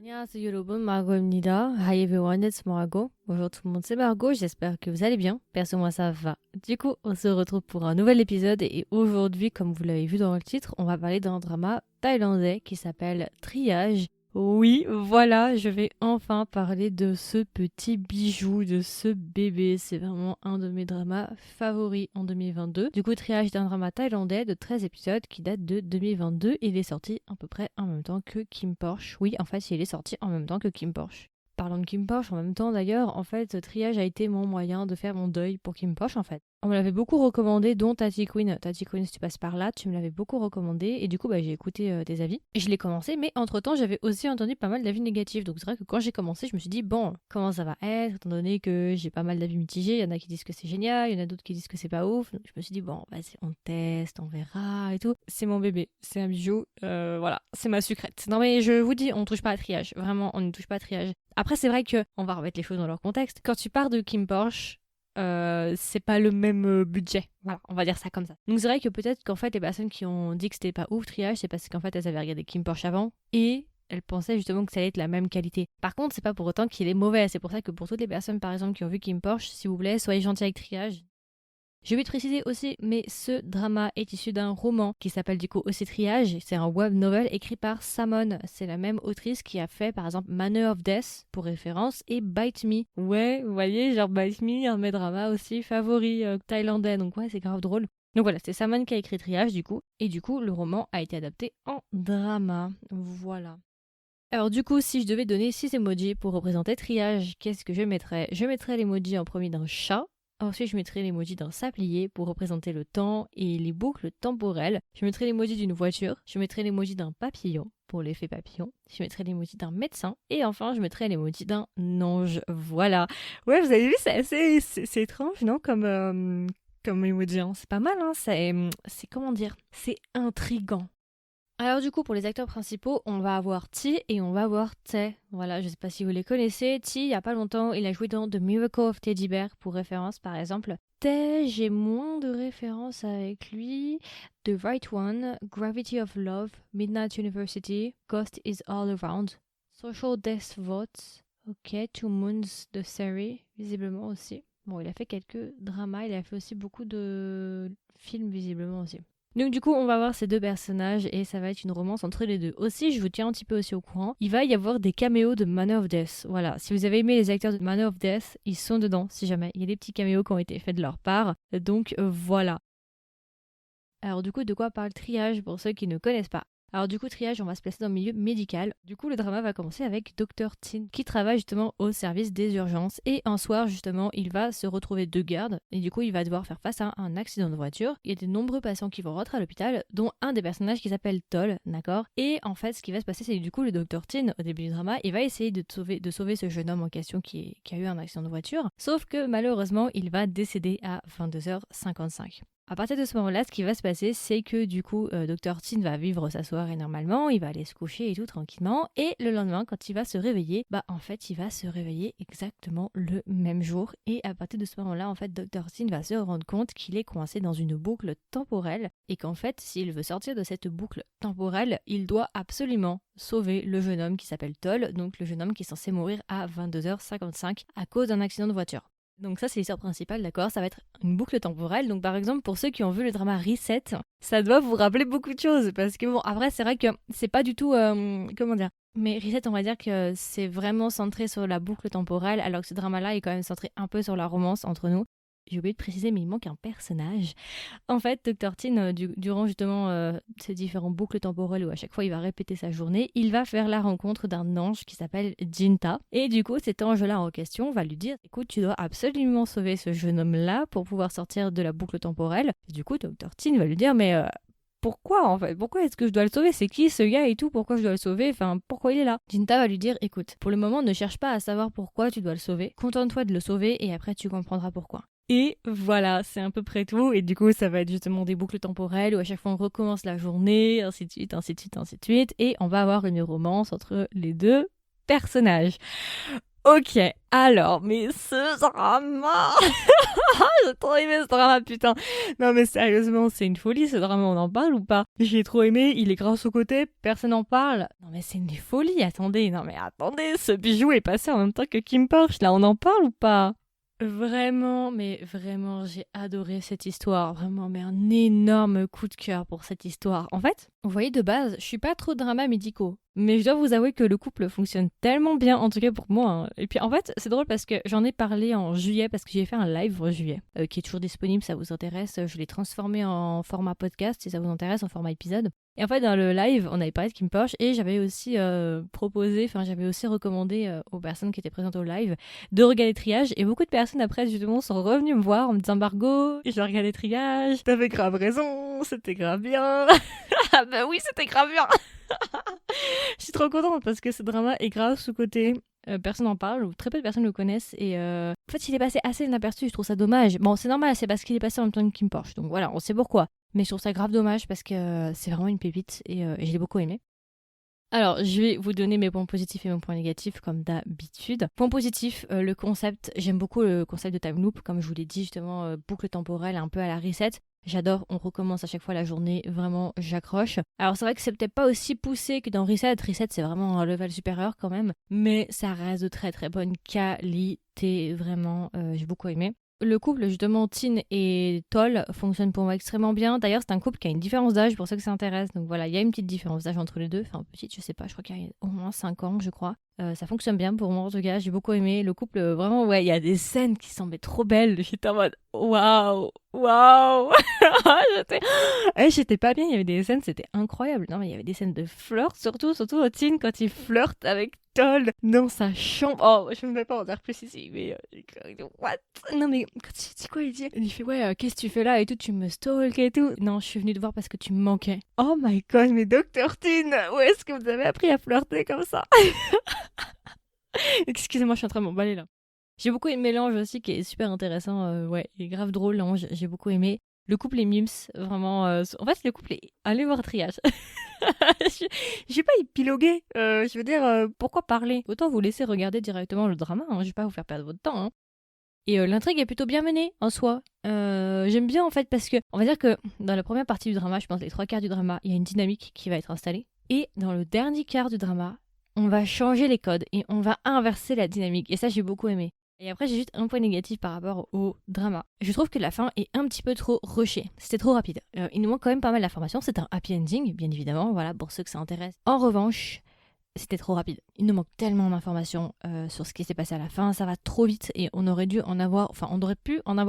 안녕하세요 여러분, Margot입니다. Hi everyone, it's Margot. Bonjour tout le monde, c'est Margot, j'espère que vous allez bien. Perso, moi ça va. Du coup, on se retrouve pour un nouvel épisode et aujourd'hui, comme vous l'avez vu dans le titre, on va parler d'un drama thaïlandais qui s'appelle Triage. Oui, voilà, je vais enfin parler de ce petit bijou, de ce bébé. C'est vraiment un de mes dramas favoris en 2022. Du coup, Triage est un drama thaïlandais de 13 épisodes qui date de 2022. Il est sorti à peu près en même temps que Kim Porsche. Oui, en fait, il est sorti en même temps que Kim Porsche. Parlant de Kim Porsche, en même temps d'ailleurs, en fait, Triage a été mon moyen de faire mon deuil pour Kim Porsche en fait. On me l'avait beaucoup recommandé, dont Tati Queen. Tati Queen, si tu passes par là, tu me l'avais beaucoup recommandé. Et du coup, j'ai écouté tes avis. Et je l'ai commencé, mais entre-temps, j'avais aussi entendu pas mal d'avis négatifs. Donc c'est vrai que quand j'ai commencé, je me suis dit, bon, comment ça va être, étant donné que j'ai pas mal d'avis mitigés. Il y en a qui disent que c'est génial, il y en a d'autres qui disent que c'est pas ouf. Donc je me suis dit, bon, vas-y, on teste, on verra et tout. C'est mon bébé, c'est un bijou. Voilà, c'est ma sucrète. Non mais je vous dis, on ne touche pas à Triage. Vraiment, on ne touche pas à Triage. Après, c'est vrai que, on va remettre les choses dans leur contexte. Quand tu pars de Kim Porsche, c'est pas le même budget. Voilà, on va dire ça comme ça. Donc c'est vrai que peut-être qu'en fait les personnes qui ont dit que c'était pas ouf Triage, c'est parce qu'en fait elles avaient regardé Kim Porsche avant et elles pensaient justement que ça allait être la même qualité. Par contre, c'est pas pour autant qu'il est mauvais. C'est pour ça que pour toutes les personnes par exemple qui ont vu Kim Porsche, s'il vous plaît, soyez gentils avec Triage. Je vais te préciser aussi, mais ce drama est issu d'un roman qui s'appelle du coup aussi Triage. C'est un web novel écrit par Samon. C'est la même autrice qui a fait par exemple Manor of Death pour référence et Bite Me. Ouais, vous voyez, genre Bite Me, un de mes dramas aussi favoris thaïlandais. Donc ouais, c'est grave drôle. Donc voilà, c'est Samon qui a écrit Triage du coup. Et du coup, le roman a été adapté en drama. Voilà. Alors du coup, si je devais donner 6 emojis pour représenter Triage, qu'est-ce que je mettrais? Je mettrais l'emoji en premier d'un chat. Ensuite, je mettrai l'emoji d'un sablier pour représenter le temps et les boucles temporelles. Je mettrai l'emoji d'une voiture. Je mettrai l'emoji d'un papillon pour l'effet papillon. Je mettrai l'emoji d'un médecin. Et enfin, je mettrai l'emoji d'un ange. Voilà. Ouais, vous avez vu, c'est étrange, non? Comme emoji, hein. C'est pas mal, hein. C'est comment dire? C'est intriguant. Alors du coup, pour les acteurs principaux, on va avoir T et on va avoir Tae. Voilà, je sais pas si vous les connaissez. T, il y a pas longtemps, il a joué dans The Miracle of Teddy Bear, pour référence par exemple. Tae, j'ai moins de références avec lui. The Right One, Gravity of Love, Midnight University, Ghost is All Around, Social Death Votes, ok, Two Moons de série, visiblement aussi. Bon, il a fait quelques dramas, il a fait aussi beaucoup de films visiblement aussi. Donc du coup, on va voir ces deux personnages et ça va être une romance entre les deux. Aussi, je vous tiens un petit peu aussi au courant, il va y avoir des caméos de Manor of Death. Voilà, si vous avez aimé les acteurs de Manor of Death, ils sont dedans, si jamais. Il y a des petits caméos qui ont été faits de leur part. Donc voilà. Alors du coup, de quoi parle Triage pour ceux qui ne connaissent pas? Alors du coup, Triage, on va se placer dans le milieu médical. Du coup, le drama va commencer avec Dr. Tin, qui travaille justement au service des urgences. Et un soir, justement, il va se retrouver de garde. Et du coup, il va devoir faire face à un accident de voiture. Il y a de nombreux patients qui vont rentrer à l'hôpital, dont un des personnages qui s'appelle Toll, d'accord? Et en fait, ce qui va se passer, c'est que du coup, le Dr. Tin, au début du drama, il va essayer de sauver ce jeune homme en question qui a eu un accident de voiture. Sauf que malheureusement, il va décéder à 22h55. À partir de ce moment-là, ce qui va se passer, c'est que du coup, Dr. Tin va vivre sa soirée normalement, il va aller se coucher et tout tranquillement, et le lendemain, quand il va se réveiller, en fait, il va se réveiller exactement le même jour, et à partir de ce moment-là, en fait, Dr. Tin va se rendre compte qu'il est coincé dans une boucle temporelle, et qu'en fait, s'il veut sortir de cette boucle temporelle, il doit absolument sauver le jeune homme qui s'appelle Toll, donc le jeune homme qui est censé mourir à 22h55 à cause d'un accident de voiture. Donc ça, c'est l'histoire principale, d'accord? Ça va être une boucle temporelle. Donc par exemple, pour ceux qui ont vu le drama Reset, ça doit vous rappeler beaucoup de choses. Parce que bon, après, c'est vrai que c'est pas du tout... comment dire? Mais Reset, on va dire que c'est vraiment centré sur la boucle temporelle, alors que ce drama-là est quand même centré un peu sur la romance entre nous. J'ai oublié de préciser, mais il manque un personnage. En fait, Dr. Tin, durant justement ces différents boucles temporelles où à chaque fois il va répéter sa journée, il va faire la rencontre d'un ange qui s'appelle Jinta. Et du coup, cet ange-là en question va lui dire, écoute, tu dois absolument sauver ce jeune homme-là pour pouvoir sortir de la boucle temporelle. Et du coup, Dr. Tin va lui dire, mais pourquoi en fait? Pourquoi est-ce que je dois le sauver? C'est qui ce gars et tout? Pourquoi je dois le sauver? Enfin, pourquoi il est là? Jinta va lui dire, écoute, pour le moment, ne cherche pas à savoir pourquoi tu dois le sauver. Contente-toi de le sauver et après tu comprendras pourquoi. Et voilà, c'est à peu près tout. Et du coup, ça va être justement des boucles temporelles où à chaque fois on recommence la journée, ainsi de suite, ainsi de suite, ainsi de suite. Et on va avoir une romance entre les deux personnages. Ok, alors, mais ce drama j'ai trop aimé ce drama, putain. Non mais sérieusement, c'est une folie ce drama, on en parle ou pas? J'ai trop aimé, il est grave sous-côté, personne n'en parle. Non mais c'est une folie, attendez, non mais attendez, ce bijou est passé en même temps que Kim Porsche, là on en parle ou pas? Vraiment, mais vraiment, j'ai adoré cette histoire. Vraiment, mais un énorme coup de cœur pour cette histoire. En fait, vous voyez, de base, je suis pas trop drama médicaux. Mais je dois vous avouer que le couple fonctionne tellement bien, en tout cas pour moi, hein. Et puis en fait, c'est drôle parce que j'en ai parlé en juillet, parce que j'ai fait un live en juillet, qui est toujours disponible, ça vous intéresse. Je l'ai transformé en format podcast, si ça vous intéresse, en format épisode. Et en fait, dans le live, on avait parlé de Kim Porsche et j'avais aussi j'avais aussi recommandé aux personnes qui étaient présentes au live de regarder Triage. Et beaucoup de personnes après, justement, sont revenues me voir en me disant Margot, j'ai regardé Triage, t'avais grave raison, c'était grave bien. Ah bah oui, c'était grave bien. Je suis trop contente parce que ce drama est grave sous-côté. Personne n'en parle, ou très peu de personnes le connaissent. Et en fait, il est passé assez inaperçu, je trouve ça dommage. Bon, c'est normal, c'est parce qu'il est passé en même temps que Kim Porsche. Donc voilà, on sait pourquoi. Mais je trouve ça grave dommage parce que c'est vraiment une pépite et je l'ai beaucoup aimé. Alors, je vais vous donner mes points positifs et mes points négatifs comme d'habitude. Point positif, le concept, j'aime beaucoup le concept de time loop, comme je vous l'ai dit justement, boucle temporelle un peu à la reset. J'adore, on recommence à chaque fois la journée, vraiment j'accroche. Alors c'est vrai que c'est peut-être pas aussi poussé que dans Reset, Reset c'est vraiment un level supérieur quand même, mais ça reste de très très bonne qualité, vraiment, j'ai beaucoup aimé. Le couple, justement, Tin et Toll, fonctionne pour moi extrêmement bien. D'ailleurs, c'est un couple qui a une différence d'âge, pour ceux que ça intéresse. Donc voilà, il y a une petite différence d'âge entre les deux. Enfin, petite, je sais pas, je crois qu'il y a au moins 5 ans, je crois. Ça fonctionne bien pour moi, en tout cas, j'ai beaucoup aimé. Le couple, vraiment, ouais, il y a des scènes qui semblaient trop belles. J'étais en mode, waouh, waouh. J'étais pas bien, il y avait des scènes, c'était incroyable. Non, mais il y avait des scènes de flirt, surtout au Tin quand il flirte avec Toll dans sa chambre. Oh, je ne vais pas en dire plus ici, mais what? Non, mais quand il dit quoi, il fait ouais, qu'est-ce que tu fais là et tout, tu me stalk et tout. Non, je suis venue te voir parce que tu me manquais. Oh my god, mais Dr. Tin, où est-ce que vous avez appris à flirter comme ça? Excusez-moi, je suis en train de m'emballer là. J'ai beaucoup aimé Lange aussi, qui est super intéressant. Ouais, il est grave drôle, Lange. J'ai beaucoup aimé. Le couple est mims, vraiment. En fait, le couple est. Allez voir Triage. Je vais pas épiloguer. Je veux dire, pourquoi parler? Autant vous laisser regarder directement le drama. Hein. Je vais pas vous faire perdre votre temps. Hein. Et l'intrigue est plutôt bien menée en soi. J'aime bien en fait parce que, on va dire que dans la première partie du drama, je pense les 3 quarts du drama, il y a une dynamique qui va être installée. Et dans le dernier quart du drama, on va changer les codes et on va inverser la dynamique. Et ça, j'ai beaucoup aimé. Et après, j'ai juste un point négatif par rapport au drama. Je trouve que la fin est un petit peu trop rushée. C'était trop rapide. Il nous manque quand même pas mal d'informations. C'est un happy ending, bien évidemment, voilà, pour ceux que ça intéresse. En revanche, c'était trop rapide. Il nous manque tellement d'informations sur ce qui s'est passé à la fin, ça va trop vite et on aurait pu en avoir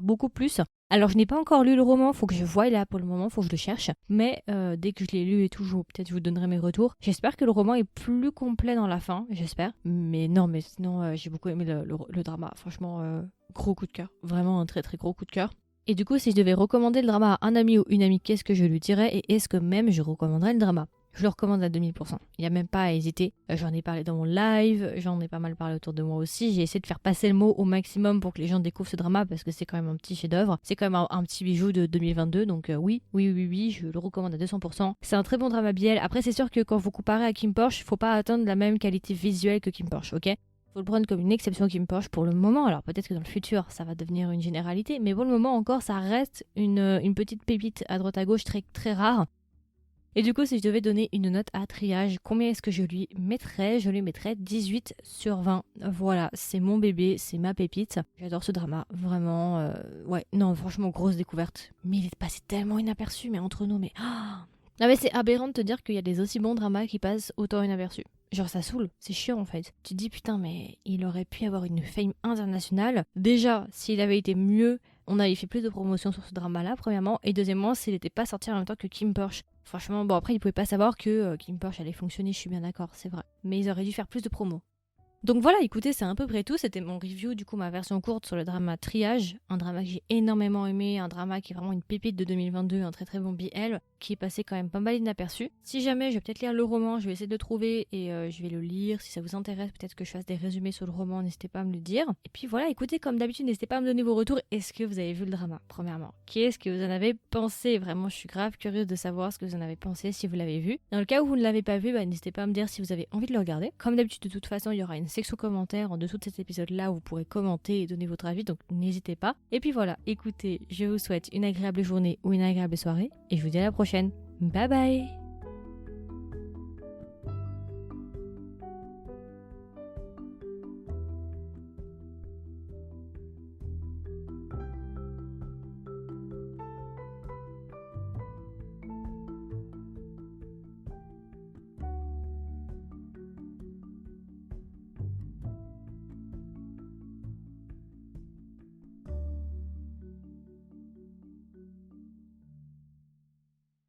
beaucoup plus. Alors je n'ai pas encore lu le roman, faut que je voie là pour le moment, faut que je le cherche. Mais dès que je l'ai lu et tout, peut-être je vous donnerai mes retours. J'espère que le roman est plus complet dans la fin, j'espère. Mais non, mais sinon j'ai beaucoup aimé le drama. Franchement, gros coup de cœur. Vraiment un très très gros coup de cœur. Et du coup, si je devais recommander le drama à un ami ou une amie, qu'est-ce que je lui dirais et est-ce que même je recommanderais le drama? Je le recommande à 2000%. Il n'y a même pas à hésiter. J'en ai parlé dans mon live, j'en ai pas mal parlé autour de moi aussi. J'ai essayé de faire passer le mot au maximum pour que les gens découvrent ce drama parce que c'est quand même un petit chef-d'œuvre. C'est quand même un petit bijou de 2022. Donc oui, je le recommande à 200%. C'est un très bon drama biel. Après, c'est sûr que quand vous comparez à Kim Porsche, faut pas attendre la même qualité visuelle que Kim Porsche, ok? Faut le prendre comme une exception Kim Porsche pour le moment. Alors peut-être que dans le futur, ça va devenir une généralité. Mais pour le moment encore, ça reste une petite pépite à droite à gauche très, très rare. Et du coup, si je devais donner une note à Triage, combien est-ce que je lui mettrais? Je lui mettrais 18 sur 20. Voilà, c'est mon bébé, c'est ma pépite. J'adore ce drama, vraiment. Ouais, non, franchement, grosse découverte. Mais il est passé tellement inaperçu, mais entre nous, mais... Non mais c'est aberrant de te dire qu'il y a des aussi bons dramas qui passent autant inaperçus. Genre ça saoule, c'est chiant en fait. Tu te dis putain mais il aurait pu avoir une fame internationale. Déjà, s'il avait été mieux, on avait fait plus de promotion sur ce drama-là, premièrement. Et deuxièmement, s'il n'était pas sorti en même temps que Kim Porsche. Franchement, bon après ils pouvaient pas savoir que Kim Porsche allait fonctionner, je suis bien d'accord, c'est vrai. Mais ils auraient dû faire plus de promos. Donc voilà, écoutez, c'est à peu près tout. C'était mon review, du coup, ma version courte sur le drama Triage. Un drama que j'ai énormément aimé, un drama qui est vraiment une pépite de 2022, un très très bon BL, qui est passé quand même pas mal inaperçu. Si jamais, je vais peut-être lire le roman, je vais essayer de le trouver et je vais le lire. Si ça vous intéresse, peut-être que je fasse des résumés sur le roman, n'hésitez pas à me le dire. Et puis voilà, écoutez, comme d'habitude, n'hésitez pas à me donner vos retours. Est-ce que vous avez vu le drama, premièrement? Qu'est-ce que vous en avez pensé? Vraiment, je suis grave curieuse de savoir ce que vous en avez pensé si vous l'avez vu. Dans le cas où vous ne l'avez pas vu, n'hésitez pas à me dire si vous avez envie de le regarder. Comme d'habitude, de toute façon, il y aura une une section commentaire en dessous de cet épisode-là où vous pourrez commenter et donner votre avis, donc n'hésitez pas. Et puis voilà, écoutez, je vous souhaite une agréable journée ou une agréable soirée et je vous dis à la prochaine. Bye bye!